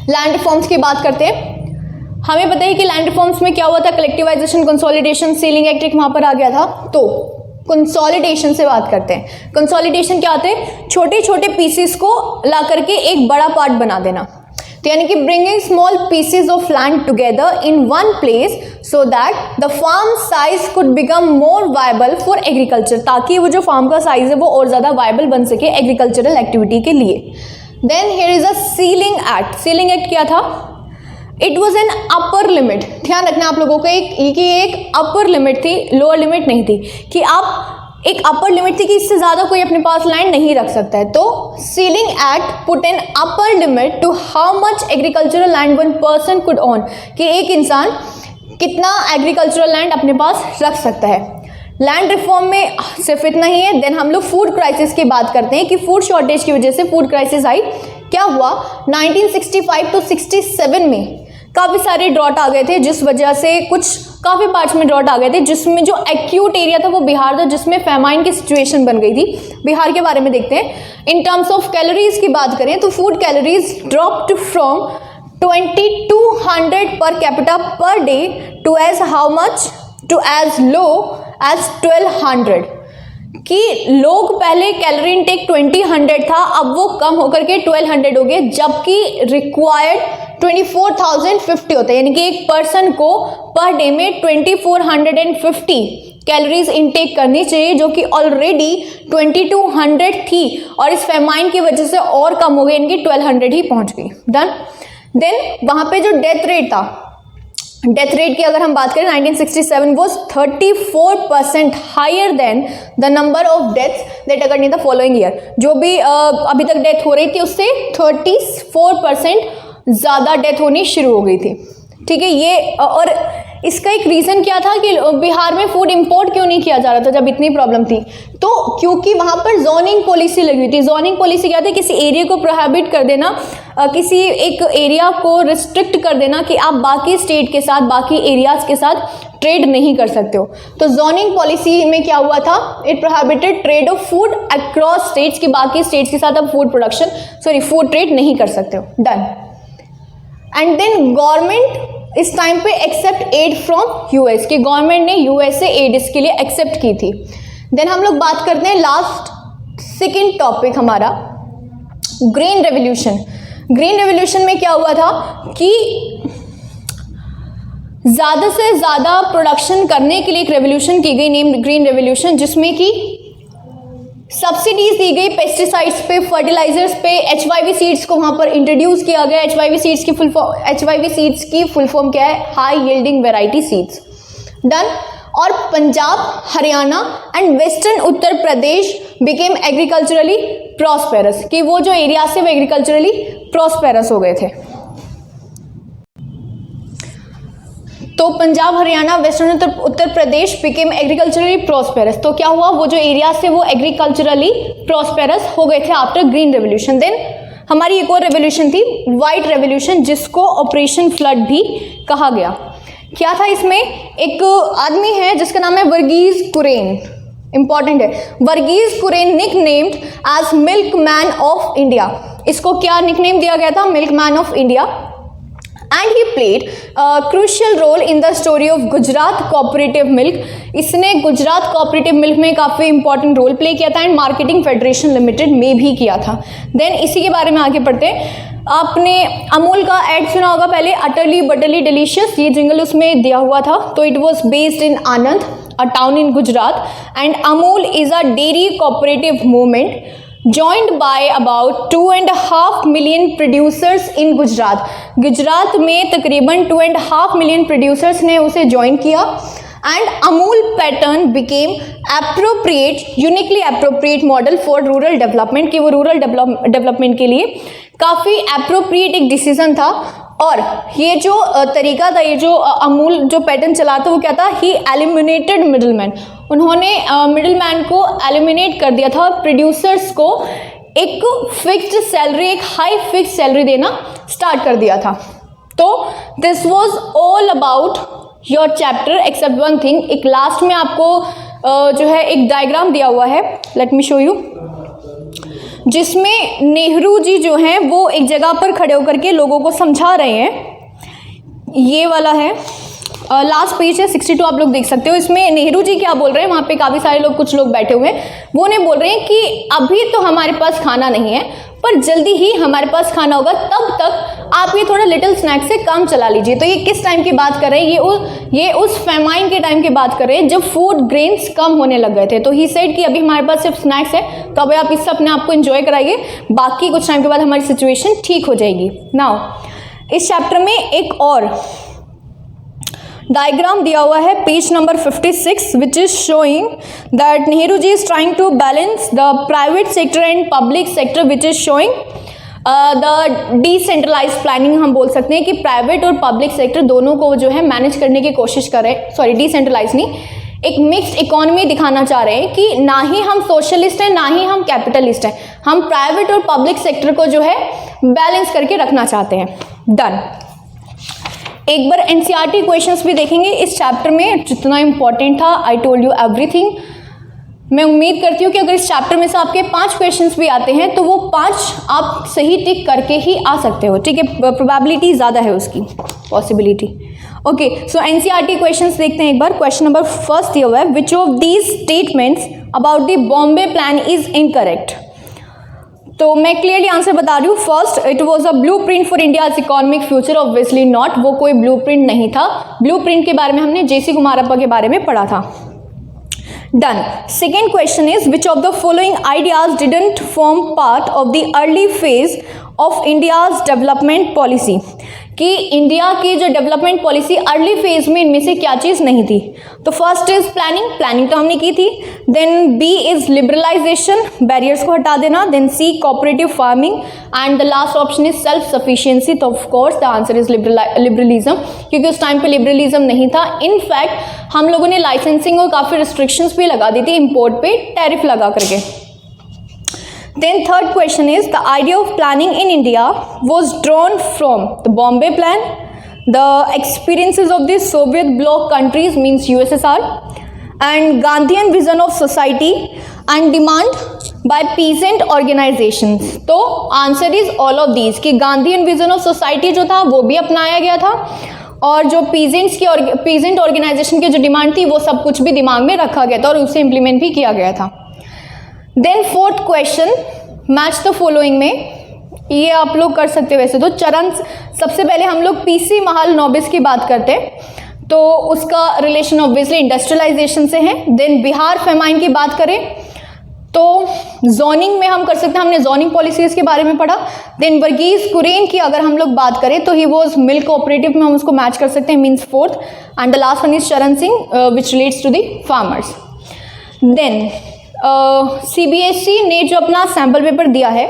लैंड रिफॉर्म्स की बात करते हैं। हमें पता है कि लैंड रिफॉर्म्स में क्या हुआ था, कलेक्टिवाइजेशन, कंसोलिडेशन, सीलिंग एक्ट वहाँ पर आ गया था। तो कंसोलिडेशन से बात करते हैं। कंसोलिडेशन क्या होता है? छोटे छोटे पीसेस को ला करके एक बड़ा पार्ट बना देना। तो यानी कि bringing small pieces of land together in one place so that the farm size could become more viable for agriculture, ताकि वो जो फार्म का साइज है वो और ज़्यादा वायबल बन सके एग्रीकल्चरल एक्टिविटी के लिए। Then here is a ceiling act. Ceiling act क्या था? It was an upper limit. ध्यान रखना आप लोगों को, एक अपर लिमिट थी, लोअर लिमिट नहीं थी, कि आप एक अपर लिमिट थी कि इससे ज़्यादा कोई अपने पास लैंड नहीं रख सकता है। तो ceiling act put an upper limit to how much agricultural land one person could own, कि एक इंसान कितना एग्रीकल्चरल लैंड अपने पास रख सकता है। लैंड रिफॉर्म में सिर्फ इतना ही है। देन हम लोग फूड क्राइसिस की बात करते हैं कि फूड शॉर्टेज की वजह से फूड क्राइसिस आई। क्या हुआ? 1965 to 67 में काफ़ी सारे ड्रॉट आ गए थे, जिस वजह से कुछ काफ़ी पार्ट्स में ड्रॉट आ गए थे, जिसमें जो एक्यूट एरिया था वो बिहार था, जिसमें फैमाइन की सिचुएशन बन गई थी। बिहार के बारे में देखते हैं। इन टर्म्स ऑफ कैलोरीज की बात करें तो food calories dropped from 2200 per capita per day to as how much, to as low as 1200। कि लोग पहले कैलोरी इनटेक 2000 था, अब वो कम होकर के 1200 हो गए, जबकि रिक्वायर्ड 24,050 होता है, यानी कि एक पर्सन को पर डे में 2450 कैलोरीज इनटेक करनी चाहिए, जो कि ऑलरेडी 2200 थी और इस फेमाइन की वजह से और कम हो गई, इनकी 1200 ही पहुंच गई। डन। देन वहां पे जो डेथ रेट था, डेथ रेट की अगर हम बात करें 1967 was 34% higher than the number of deaths that occurred in the following year. जो भी अभी तक डेथ हो रही थी उससे 34% ज़्यादा डेथ होनी शुरू हो गई थी। ठीक है, ये और इसका एक रीज़न क्या था कि बिहार में फूड इंपोर्ट क्यों नहीं किया जा रहा था जब इतनी प्रॉब्लम थी, तो क्योंकि वहाँ पर जोनिंग पॉलिसी लगी हुई थी। जोनिंग पॉलिसी क्या थी, किसी एरिया को प्रोहिबिट कर देना, किसी एक एरिया को रिस्ट्रिक्ट कर देना कि आप बाकी स्टेट के साथ, बाकी एरियाज़ के साथ ट्रेड नहीं कर सकते हो। तो जोनिंग पॉलिसी में क्या हुआ था, it prohibited trade off food across states, की बाकी स्टेट्स के साथ आप फूड ट्रेड नहीं कर सकते हो। डन। एंड देन गवर्नमेंट इस टाइम पे एक्सेप्ट एड फ्रॉम यूएस, की गवर्नमेंट ने यूएस से एड इसके लिए एक्सेप्ट की थी। देन हम लोग बात करते हैं लास्ट सेकेंड टॉपिक हमारा, ग्रीन रेवोल्यूशन। ग्रीन रेवोल्यूशन में क्या हुआ था कि ज़्यादा से ज़्यादा प्रोडक्शन करने के लिए एक रेवोल्यूशन की गई, नेम ग्रीन रेवोल्यूशन, जिसमें कि सब्सिडीज दी गई पेस्टिसाइड्स पे, फर्टिलाइजर्स पे, HYV सीड्स को वहाँ पर इंट्रोड्यूस किया गया। HYV सीड्स की फुल फॉर्म क्या है, high yielding variety seeds. Done. और Punjab, Haryana and western Uttar Pradesh became agriculturally prosperous, कि वो जो एरिया से वो एग्रीकल्चरली प्रॉस्पेरस हो गए थे। तो Punjab, Haryana, western Uttar Pradesh became agriculturally prosperous. तो क्या हुआ, वो जो एरिया से वो एग्रीकल्चरली प्रॉस्पेरस हो गए थे आफ्टर ग्रीन रेवोल्यूशन। देन हमारी एक और रेवोल्यूशन थी, वाइट रेवोल्यूशन, जिसको ऑपरेशन फ्लड भी कहा गया। क्या था इसमें, एक आदमी है जिसका नाम है वर्गीज कुरेन, इंपॉर्टेंट है, Verghese Kurien, nick named as milk man of India. इसको क्या निक नेम दिया गया था, milk man of India. And he played crucial role in the story of Gujarat cooperative milk. इसने गुजरात कोऑपरेटिव मिल्क में काफ़ी इंपॉर्टेंट रोल प्ले किया था एंड मार्केटिंग फेडरेशन लिमिटेड में भी किया था। देन इसी के बारे में आगे पढ़ते हैं। आपने अमूल का एड सुना होगा पहले, अटरली बटरली डिलीशियस, ये जिंगल उसमें दिया हुआ था। तो it was based in Anand, a town in Gujarat, and Amul is a dairy cooperative movement joined by about 2.5 million producers in Gujarat. Gujarat में तकरीबन 2.5 million producers ने उसे ज्वाइन किया। And Amul pattern became appropriate, uniquely appropriate model for rural development, कि वो rural development के लिए काफ़ी एप्रोप्रिएट एक डिसीजन था। और ये जो तरीका था, ये जो अमूल जो पैटर्न चला था वो क्या था, ही एलिमिनेटेड मिडलमैन। उन्होंने मिडलमैन को एलिमिनेट कर दिया था और प्रोड्यूसर्स को एक फिक्स्ड सैलरी, एक हाई फिक्स्ड सैलरी देना स्टार्ट कर दिया था। तो this was all about your chapter except one thing. एक लास्ट में आपको जो है एक डायग्राम दिया हुआ है, लेट मी शो यू, जिसमें नेहरू जी जो हैं वो एक जगह पर खड़े होकर के लोगों को समझा रहे हैं। ये वाला है, लास्ट पेज है 62, आप लोग देख सकते हो। इसमें नेहरू जी क्या बोल रहे हैं, वहाँ पे काफ़ी सारे लोग, कुछ लोग बैठे हुए हैं, वो ने बोल रहे हैं कि अभी तो हमारे पास खाना नहीं है, पर जल्दी ही हमारे पास खाना होगा, तब तक आप ये थोड़ा लिटिल स्नैक से काम चला लीजिए। तो ये किस टाइम की बात कर रहे हैं, ये उस फेमाइन के टाइम की बात कर रहे हैं जब फूड ग्रेन्स कम होने लग गए थे। तो ही सेड कि अभी हमारे पास सिर्फ स्नैक्स है, तो अभी आप इससे अपने आप को एंजॉय कराइए, बाकी कुछ टाइम के बाद हमारी सिचुएशन ठीक हो जाएगी। नाउ इस चैप्टर में एक और डायग्राम दिया हुआ है, page number 56, which is showing that Nehru ji is trying to balance the private sector and public sector, which is showing the decentralise planning. हम बोल सकते हैं कि प्राइवेट और पब्लिक सेक्टर दोनों को जो है मैनेज करने की कोशिश करें, सॉरी डिसेंट्रलाइज नहीं, एक मिक्स्ड इकोनॉमी दिखाना चाह रहे हैं कि ना ही हम सोशलिस्ट हैं ना ही हम कैपिटलिस्ट हैं, हम प्राइवेट और पब्लिक सेक्टर को जो है बैलेंस करके रखना चाहते हैं। डन। एक बार एनसीईआरटी क्वेश्चंस भी देखेंगे इस चैप्टर में, जितना इंपॉर्टेंट था। I told you everything. मैं उम्मीद करती हूँ कि अगर इस चैप्टर में से आपके 5 क्वेश्चंस भी आते हैं तो वो 5 आप सही टिक करके ही आ सकते हो, ठीक है, प्रोबेबिलिटी ज़्यादा है उसकी, पॉसिबिलिटी। ओके, सो एनसीईआरटी क्वेश्चंस देखते हैं एक बार। क्वेश्चन नंबर फर्स्ट दिया हुआ है, which of these statements about the Bombay plan is incorrect. तो मैं क्लियरली आंसर बता रही हूँ। First, it was a blue print for India's economic future, obviously not, वो कोई ब्लू प्रिंट नहीं था। ब्लू प्रिंट के बारे में हमने JC कुमारप्पा के बारे में पढ़ा था। Done. Second question is which of the following ideas didn't form part of the early phase of India's development policy, कि इंडिया की जो डेवलपमेंट पॉलिसी अर्ली फेज में इनमें से क्या चीज़ नहीं थी। तो फर्स्ट इज प्लानिंग, प्लानिंग तो हमने की थी। Then B is liberalisation, barriers को हटा देना। Then C cooperative farming and the last option is self sufficiency. तो of course the answer is liberalism, क्योंकि उस टाइम पे लिबरलिज्म नहीं था। इनफैक्ट हम लोगों ने लाइसेंसिंग और काफ़ी रिस्ट्रिक्शंस भी लगा दी थी इम्पोर्ट पे, टैरिफ लगा करके। Then third question is the idea of planning in India was drawn from the Bombay Plan, the experiences of the Soviet bloc countries means USSR, and Gandhian vision of society and demand by peasant organizations। तो answer is all of these, कि Gandhian vision of society जो था वो भी अपनाया गया था, और जो पीजेंट ऑर्गेनाइजेशन की जो डिमांड थी वो सब कुछ भी दिमाग में रखा गया था और उसे इम्प्लीमेंट भी किया गया था। Then fourth question, match the following में, ये आप लोग कर सकते हो वैसे तो। चरण, सबसे पहले हम लोग PC महाल नोबिस की बात करते हैं, तो उसका रिलेशन ऑब्वियसली इंडस्ट्रियलाइजेशन से है। देन बिहार फेमाइन की बात करें तो जोनिंग में हम कर सकते हैं, हमने जोनिंग पॉलिसीज के बारे में पढ़ा। देन वर्गीज कुरेन की अगर हम लोग बात करें तो ही वॉज मिल्क कोऑपरेटिव में हम उसको मैच कर सकते हैं, means fourth. And the last one is Charan Singh which relates to the farmers. Then CBSE ने जो अपना सैम्पल पेपर दिया है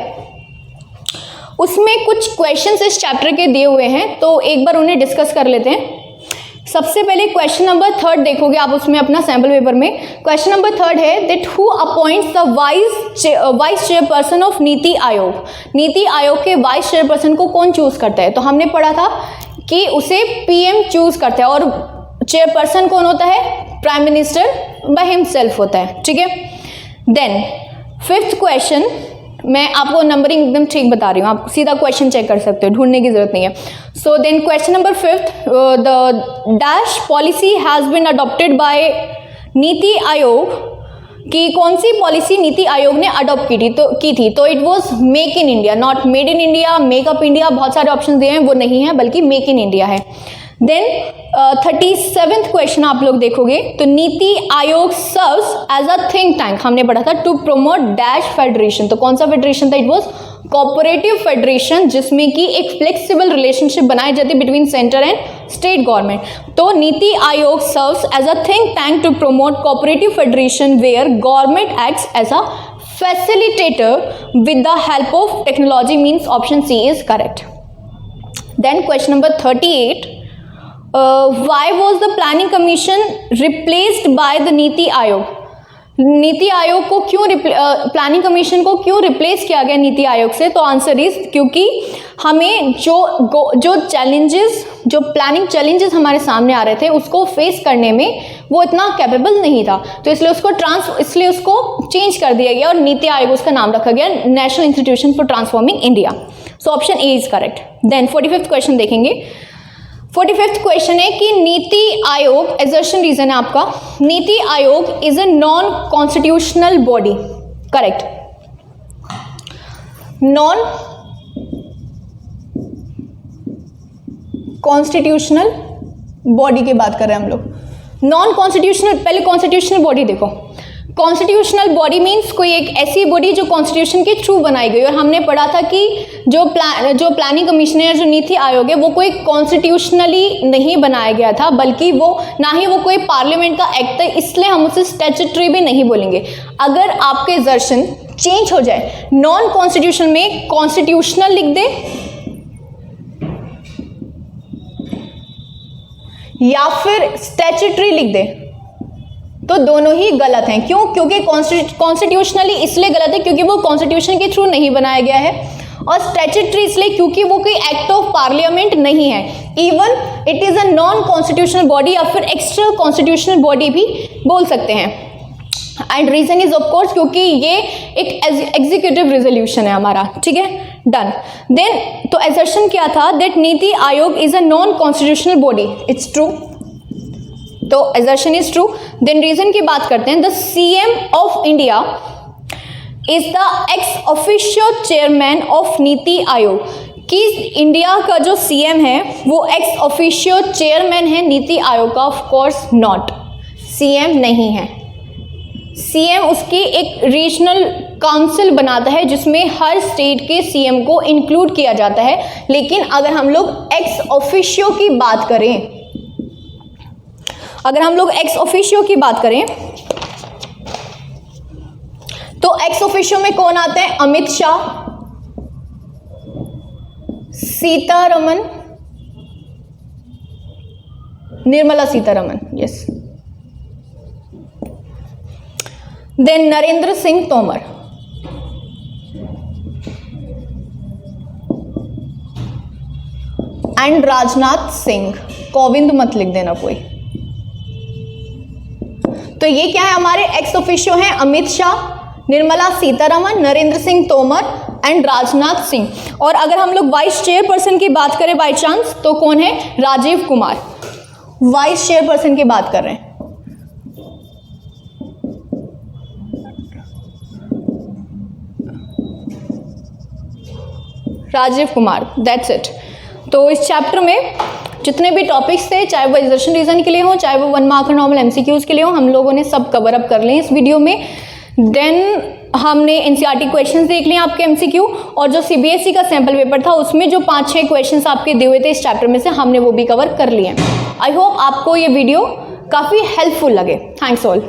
उसमें कुछ क्वेश्चंस इस चैप्टर के दिए हुए हैं, तो एक बार उन्हें डिस्कस कर लेते हैं। सबसे पहले क्वेश्चन नंबर 3 देखोगे आप उसमें अपना सैम्पल पेपर में। क्वेश्चन नंबर 3 है that who appoints the vice chairperson of NITI Aayog. NITI Aayog के वाइस चेयरपर्सन को कौन चूज करता है? तो हमने पढ़ा था कि उसे PM चूज करता है, और चेयरपर्सन कौन होता है? प्राइम मिनिस्टर बाय हिमसेल्फ होता है, ठीक है। देन फिफ्थ क्वेश्चन, मैं आपको नंबरिंग एकदम ठीक बता रही हूँ, आप सीधा क्वेश्चन चेक कर सकते हो, ढूंढने की जरूरत नहीं है। So then question number 5, the dash policy has been adopted by Niti Aayog, कि कौन सी पॉलिसी नीति आयोग ने अडॉप्ट की थी? तो it was make in India, not made in India, makeup India, बहुत सारे ऑप्शन दिए हैं, वो नहीं है, बल्कि मेक इन इंडिया है। देन 37th क्वेश्चन आप लोग देखोगे तो Niti Aayog serves as a think tank, हमने पढ़ा था, टू प्रमोट डैश फेडरेशन। तो कौन सा फेडरेशन था? इट वाज कोऑपरेटिव फेडरेशन, जिसमें कि एक फ्लेक्सिबल रिलेशनशिप बनाई जाती है between centre and state government. तो Niti Aayog serves as a think tank to promote cooperative federation where government acts as a facilitator with the help of technology, means option C is correct. Then question number 38, why was the planning commission replaced by the NITI Aayog? NITI Aayog को क्यों planning commission को क्यों replace किया गया नीति आयोग से? तो answer is क्योंकि हमें जो चैलेंजेस, जो प्लानिंग चैलेंजेस हमारे सामने आ रहे थे उसको फेस करने में वो इतना कैपेबल नहीं था, तो इसलिए उसको चेंज कर दिया गया और नीति आयोग उसका नाम रखा गया national institution for transforming India. So option A is correct. Then 45th question देखेंगे। 45th क्वेश्चन है कि नीति आयोग, एजर्शन रीजन है आपका, NITI Aayog is a non constitutional body, correct. Non constitutional body की बात कर रहे हैं हम लोग। नॉन कॉन्स्टिट्यूशनल, पहले कॉन्स्टिट्यूशनल बॉडी देखो। कॉन्स्टिट्यूशनल बॉडी मीन्स कोई एक ऐसी बॉडी जो कॉन्स्टिट्यूशन के थ्रू बनाई गई, और हमने पढ़ा था कि जो प्लानिंग कमीशन है, जो नीति आयोग है, वो कोई कॉन्स्टिट्यूशनली नहीं बनाया गया था, बल्कि वो ना ही वो कोई पार्लियामेंट का एक्ट है, इसलिए हम उसे स्टैट्यूटरी भी नहीं बोलेंगे। अगर आपके वर्जन चेंज हो जाए, नॉन कॉन्स्टिट्यूशनल में कॉन्स्टिट्यूशनल लिख दे या फिर स्टैट्यूटरी लिख दे, तो दोनों ही गलत हैं। क्यों? क्योंकि कॉन्स्टिट्यूशनली इसलिए गलत है क्योंकि वो कॉन्स्टिट्यूशन के थ्रू नहीं बनाया गया है, और स्टैट्यूटरी इसलिए क्योंकि वो कोई एक्ट ऑफ पार्लियामेंट नहीं है। Even it is a non constitutional body या फिर एक्स्ट्रा कॉन्स्टिट्यूशनल बॉडी भी बोल सकते हैं। And reason is of course क्योंकि ये एक एग्जीक्यूटिव रेजोल्यूशन है हमारा, ठीक है। डन। देन तो एजर्शन क्या था? That NITI Aayog is a non constitutional body, it's true. तो assertion is true. Then reason की बात करते हैं. The CM of India is the ex officio chairman of नीति आयोग. कि इंडिया का जो CM है वो ex officio chairman है नीति आयोग का. Of course not. CM नहीं है. CM उसकी एक रीजनल काउंसिल बनाता है जिसमें हर स्टेट के CM को इंक्लूड किया जाता है. लेकिन अगर हम लोग एक्स ऑफिशियो की बात करें, तो एक्स ऑफिशियो में कौन आते हैं? Amit Shah, Sitharaman, Nirmala Sitharaman, yes. Then Narendra Singh Tomar, and Rajnath Singh. Kovind मत लिख देना कोई. तो ये क्या है? हमारे एक्स ऑफिशियो हैं अमित शाह, निर्मला सीतारमन, नरेंद्र सिंह तोमर एंड राजनाथ सिंह. और अगर हम लोग वाइस चेयरपर्सन की बात करें बाय चांस, तो कौन है? राजीव कुमार. वाइस चेयरपर्सन की बात कर रहे हैं. राजीव कुमार. That's it. तो इस चैप्टर में जितने भी टॉपिक्स थे, चाहे वो एग्जर्शन रीजन के लिए हो, चाहे वो 1 मार्क नॉर्मल MCQs के लिए हो, हम लोगों ने सब कवर अप कर लिए इस वीडियो में. देन हमने NCERT क्वेश्चंस देख लिए आपके MCQ, और जो CBSE का सैम्पल पेपर था उसमें जो 5-6 क्वेश्चंस आपके दिए हुए थे इस चैप्टर में से, हमने वो भी कवर कर लिए. आई होप आपको ये वीडियो काफ़ी हेल्पफुल लगे. Thanks all.